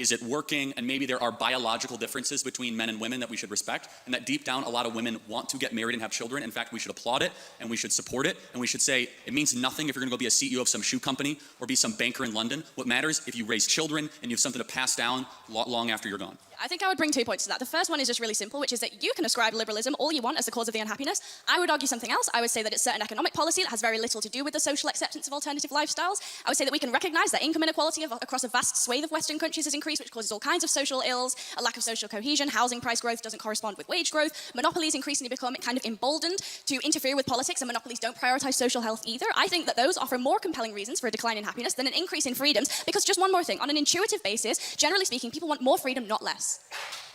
is it working, and maybe there are biological differences between men and women that we should respect, and that deep down a lot of women want to get married and have children. In fact, we should applaud it, and we should support it, and we should say it means nothing if you're gonna go be a CEO of some shoe company or be some banker in London. What matters if you raise children and you have something to pass down long after you're gone. I think I would bring 2 points to that. The first one is just really simple, which is that you can ascribe liberalism all you want as the cause of the unhappiness. I would argue something else. I would say that it's certain economic policy that has very little to do with the social acceptance of alternative lifestyles. I would say that we can recognize that income inequality across a vast swathe of Western countries has increased, which causes all kinds of social ills, a lack of social cohesion, housing price growth doesn't correspond with wage growth, monopolies increasingly become kind of emboldened to interfere with politics, and monopolies don't prioritize social health either. I think that those offer more compelling reasons for a decline in happiness than an increase in freedoms, because just one more thing, on an intuitive basis, generally speaking, people want more freedom, not less.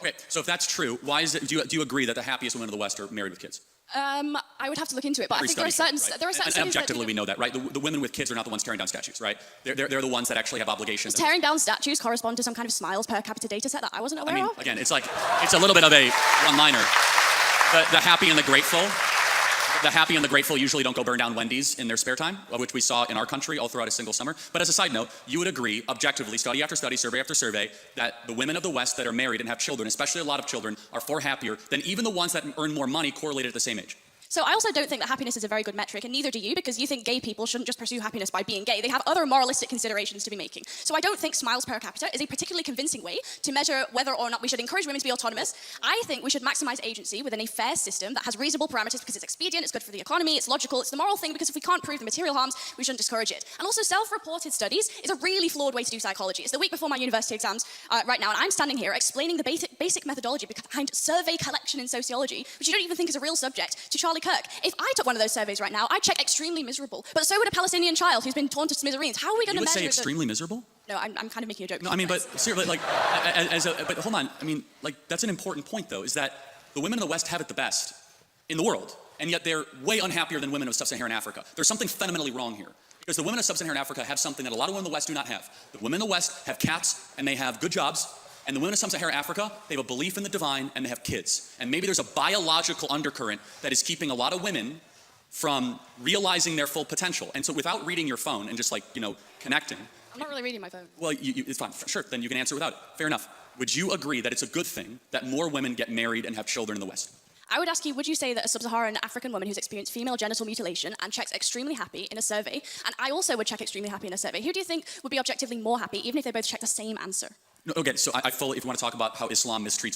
Okay, so if that's true, why is it, do you agree that the happiest women of the West are married with kids? I would have to look into it, but I think there are certain and objectively we know that, right? The women with kids are not the ones tearing down statues, right? They're the ones that actually have obligations. Tearing down statues correspond to some kind of smiles per capita data set that I wasn't aware of. Again, it's like, it's a little bit of a one-liner. The happy and the grateful. The happy and the grateful usually don't go burn down Wendy's in their spare time, which we saw in our country all throughout a single summer. But as a side note, you would agree, objectively, study after study, survey after survey, that the women of the West that are married and have children, especially a lot of children, are far happier than even the ones that earn more money correlated at the same age. So I also don't think that happiness is a very good metric, and neither do you, because you think gay people shouldn't just pursue happiness by being gay. They have other moralistic considerations to be making. So I don't think smiles per capita is a particularly convincing way to measure whether or not we should encourage women to be autonomous. I think we should maximize agency within a fair system that has reasonable parameters because it's expedient, it's good for the economy, it's logical, it's the moral thing, because if we can't prove the material harms, we shouldn't discourage it. And also self-reported studies is a really flawed way to do psychology. It's the week before my university exams right now, and I'm standing here explaining the basic methodology behind survey collection in sociology, which you don't even think is a real subject, to Charlie Kirk. If I took one of those surveys right now, I'd check extremely miserable. But so would a Palestinian child who's been torn to smithereens. How are we going to measure? You would say extremely miserable? No, I'm kind of making a joke. No, I mean, but seriously, like, but hold on. I mean, like, that's an important point, though, is that the women in the West have it the best in the world, and yet they're way unhappier than women of sub-Saharan Africa. There's something fundamentally wrong here. Because the women of sub-Saharan Africa have something that a lot of women in the West do not have. The women in the West have cats, and they have good jobs. And the women of sub-Saharan Africa, they have a belief in the divine, and they have kids. And maybe there's a biological undercurrent that is keeping a lot of women from realizing their full potential. And so without reading your phone and just like, connecting. I'm not really reading my phone. Well, it's fine. Sure, then you can answer without it. Fair enough. Would you agree that it's a good thing that more women get married and have children in the West? I would ask you, would you say that a sub-Saharan African woman who's experienced female genital mutilation and checks extremely happy in a survey, and I also would check extremely happy in a survey, who do you think would be objectively more happy, even if they both check the same answer? No, okay, so I fully, if you want to talk about how Islam mistreats